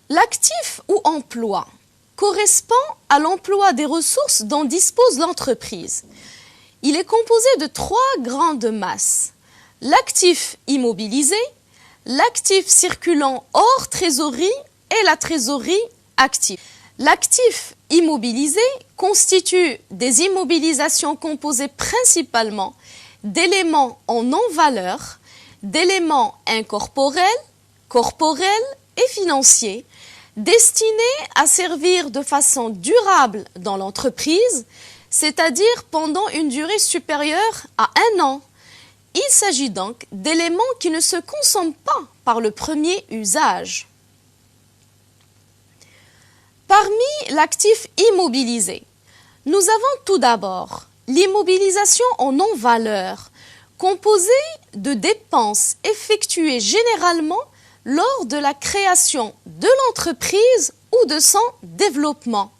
L'actif ou emploi correspond à l'emploi des ressources dont dispose l'entreprise. Il est composé de trois grandes masses. L'actif immobilisé, l'actif circulant hors trésorerie et la trésorerie active. L'actif immobilisé constitue des immobilisations composées principalement d'éléments en non-valeur, d'éléments incorporels, corporels et financiers, destinés à servir de façon durable dans l'entreprise, c'est-à-dire pendant une durée supérieure à 1 an. Il s'agit donc d'éléments qui ne se consomment pas par le premier usage. Parmi l'actif immobilisé, nous avons tout d'abord l'immobilisation en non-valeur, composée de dépenses effectuées généralement lors de la création de l'entreprise ou de son développement.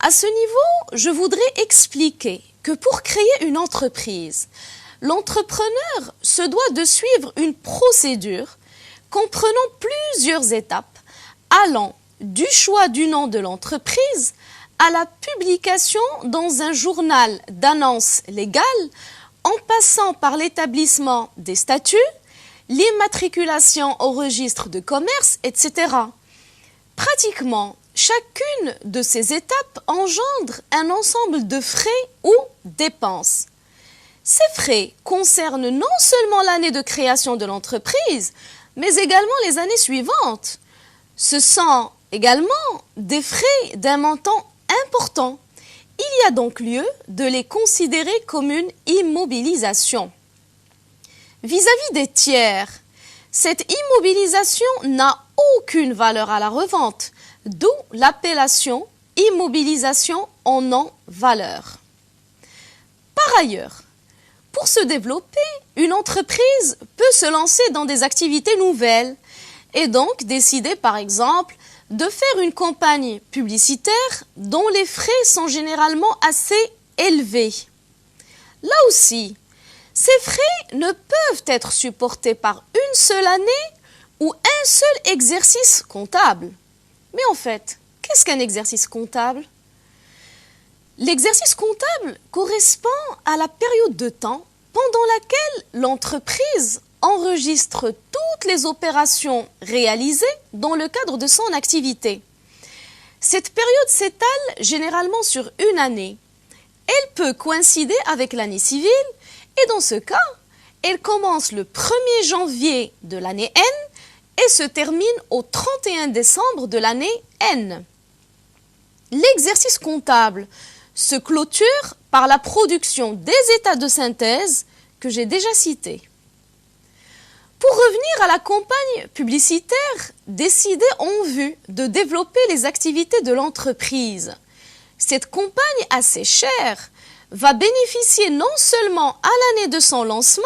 À ce niveau, je voudrais expliquer que pour créer une entreprise, l'entrepreneur se doit de suivre une procédure comprenant plusieurs étapes allant du choix du nom de l'entreprise à la publication dans un journal d'annonces légales en passant par l'établissement des statuts, l'immatriculation au registre de commerce, etc. Pratiquement, chacune de ces étapes engendre un ensemble de frais ou dépenses. Ces frais concernent non seulement l'année de création de l'entreprise, mais également les années suivantes. Ce sont également des frais d'un montant important. Il y a donc lieu de les considérer comme une immobilisation. Vis-à-vis des tiers, cette immobilisation n'a aucune valeur à la revente, d'où l'appellation immobilisation en non-valeur. Par ailleurs, pour se développer, une entreprise peut se lancer dans des activités nouvelles et donc décider par exemple de faire une campagne publicitaire dont les frais sont généralement assez élevés. Là aussi, ces frais ne peuvent être supportés par une seule année ou un seul exercice comptable. Mais en fait, qu'est-ce qu'un exercice comptable? L'exercice comptable correspond à la période de temps pendant laquelle l'entreprise enregistre toutes les opérations réalisées dans le cadre de son activité. Cette période s'étale généralement sur une année. Elle peut coïncider avec l'année civile et dans ce cas, elle commence le 1er janvier de l'année N et se termine au 31 décembre de l'année N. L'exercice comptable se clôture par la production des états de synthèse que j'ai déjà cités. Pour revenir à la campagne publicitaire décidée en vue de développer les activités de l'entreprise, cette campagne assez chère va bénéficier non seulement à l'année de son lancement,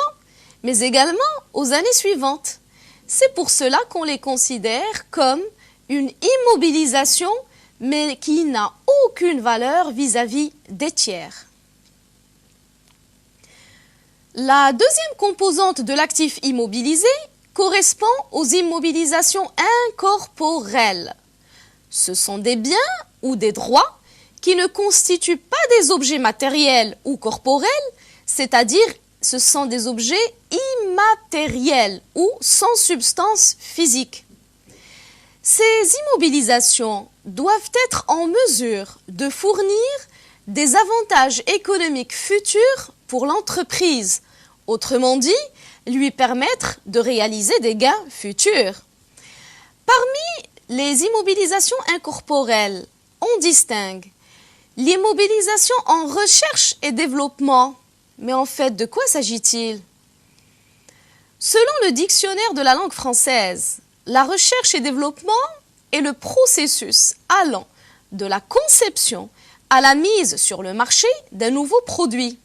mais également aux années suivantes. C'est pour cela qu'on les considère comme une immobilisation, mais qui n'a aucune valeur vis-à-vis des tiers. La deuxième composante de l'actif immobilisé correspond aux immobilisations incorporelles. Ce sont des biens ou des droits qui ne constituent pas des objets matériels ou corporels, c'est-à-dire ce sont des objets immatériels ou sans substance physique. Ces immobilisations doivent être en mesure de fournir des avantages économiques futurs pour l'entreprise, autrement dit, lui permettre de réaliser des gains futurs. Parmi les immobilisations incorporelles, on distingue l'immobilisation en recherche et développement. Mais en fait, de quoi s'agit-il? Selon le dictionnaire de la langue française, la recherche et développement est le processus allant de la conception à la mise sur le marché d'un nouveau produit.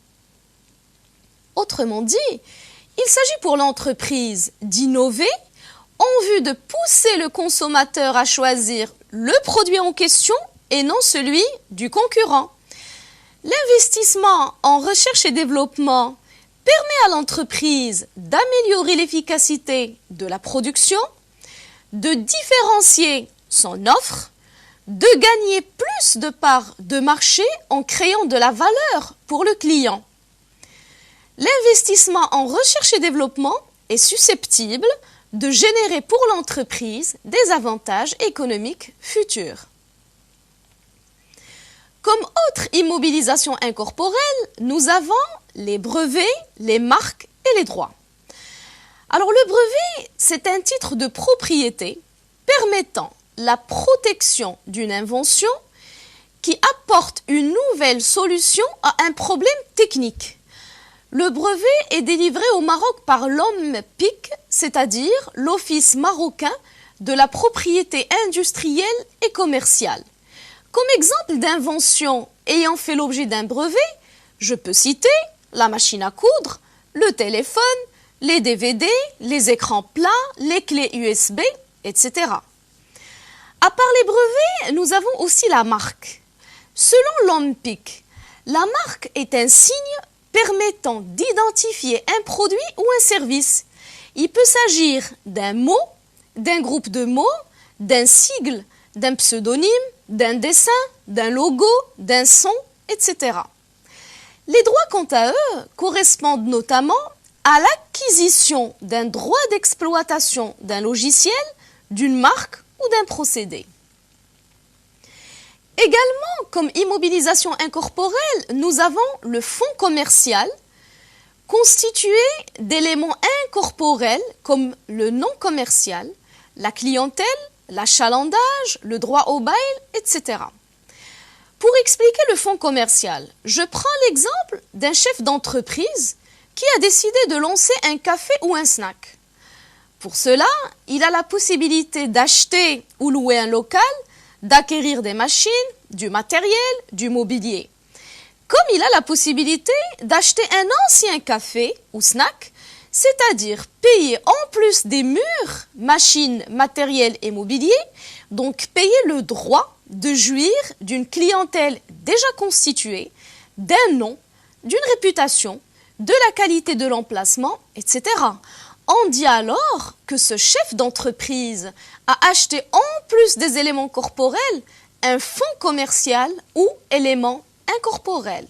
Autrement dit, il s'agit pour l'entreprise d'innover en vue de pousser le consommateur à choisir le produit en question et non celui du concurrent. L'investissement en recherche et développement permet à l'entreprise d'améliorer l'efficacité de la production, de différencier son offre, de gagner plus de parts de marché en créant de la valeur pour le client. L'investissement en recherche et développement est susceptible de générer pour l'entreprise des avantages économiques futurs. Comme autre immobilisation incorporelle, nous avons les brevets, les marques et les droits. Alors le brevet, c'est un titre de propriété permettant la protection d'une invention qui apporte une nouvelle solution à un problème technique. Le brevet est délivré au Maroc par l'OMPIC, c'est-à-dire l'Office marocain de la propriété industrielle et commerciale. Comme exemple d'invention ayant fait l'objet d'un brevet, je peux citer la machine à coudre, le téléphone, les DVD, les écrans plats, les clés USB, etc. À part les brevets, nous avons aussi la marque. Selon l'OMPIC, la marque est un signe permettant d'identifier un produit ou un service. Il peut s'agir d'un mot, d'un groupe de mots, d'un sigle, d'un pseudonyme, d'un dessin, d'un logo, d'un son, etc. Les droits, quant à eux, correspondent notamment à l'acquisition d'un droit d'exploitation d'un logiciel, d'une marque ou d'un procédé. Également, comme immobilisation incorporelle, nous avons le fonds commercial, constitué d'éléments incorporels comme le nom commercial, la clientèle, l'achalandage, le droit au bail, etc. Pour expliquer le fonds commercial, je prends l'exemple d'un chef d'entreprise qui a décidé de lancer un café ou un snack. Pour cela, il a la possibilité d'acheter ou louer un local, d'acquérir des machines, du matériel, du mobilier. Comme il a la possibilité d'acheter un ancien café ou snack, c'est-à-dire payer en plus des murs, machines, matériel et mobilier, donc payer le droit de jouir d'une clientèle déjà constituée, d'un nom, d'une réputation, de la qualité de l'emplacement, etc. On dit alors que ce chef d'entreprise a acheté en plus des éléments corporels un fonds commercial ou élément incorporel.